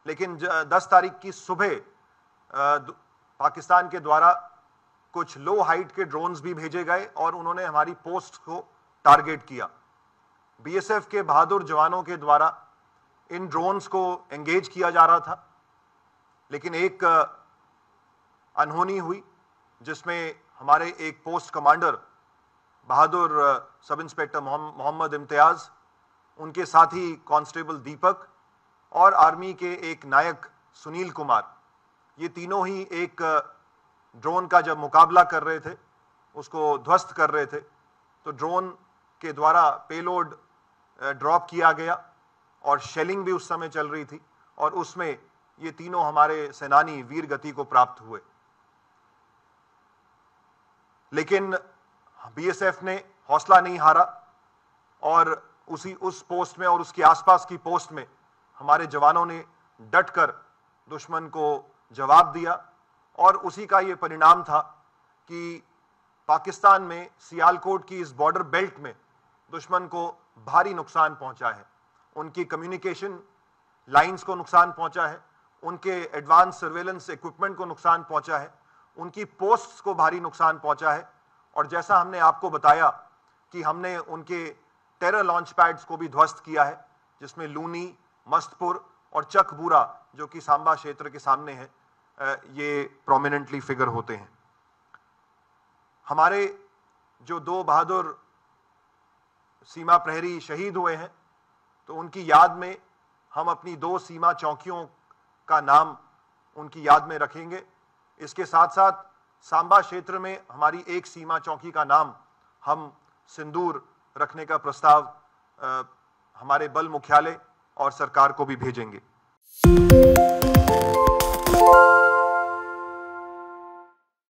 लेकिन 10 तारीख की सुबह पाकिस्तान के द्वारा कुछ लो हाइट के ड्रोन्स भी भेजे गए और उन्होंने हमारी पोस्ट को टारगेट किया। बीएसएफ के बहादुर जवानों के द्वारा इन ड्रोन्स को एंगेज किया जा रहा था, लेकिन एक अनहोनी हुई जिसमें हमारे एक पोस्ट कमांडर बहादुर सब इंस्पेक्टर मोहम्मद इम्तियाज, उनके साथी कांस्टेबल दीपक और आर्मी के एक नायक सुनील कुमार, ये तीनों ही एक ड्रोन का जब मुकाबला कर रहे थे, उसको ध्वस्त कर रहे थे, तो ड्रोन के द्वारा पेलोड ड्रॉप किया गया और शेलिंग भी उस समय चल रही थी और उसमें ये तीनों हमारे सेनानी वीर गति को प्राप्त हुए। लेकिन बीएसएफ ने हौसला नहीं हारा और उस पोस्ट में और उसके आसपास की पोस्ट में हमारे जवानों ने डटकर दुश्मन को जवाब दिया और उसी का ये परिणाम था कि पाकिस्तान में सियालकोट की इस बॉर्डर बेल्ट में दुश्मन को भारी नुकसान पहुंचा है। उनकी कम्युनिकेशन लाइंस को नुकसान पहुंचा है, उनके एडवांस सर्वेलेंस इक्विपमेंट को नुकसान पहुंचा है, उनकी पोस्ट्स को भारी नुकसान पहुंचा है और जैसा हमने आपको बताया कि हमने उनके टेरर लॉन्च पैड्स को भी ध्वस्त किया है, जिसमें लूनी, मस्तपुर और चकबूरा जो कि सांबा क्षेत्र के सामने है, ये प्रोमिनेंटली फिगर होते हैं। हमारे जो 2 बहादुर सीमा प्रहरी शहीद हुए हैं, तो उनकी याद में हम अपनी 2 सीमा चौकियों का नाम उनकी याद में रखेंगे। इसके साथ साथ सांबा क्षेत्र में हमारी एक सीमा चौकी का नाम हम सिंदूर रखने का प्रस्ताव हमारे बल मुख्यालय और सरकार को भी भेजेंगे।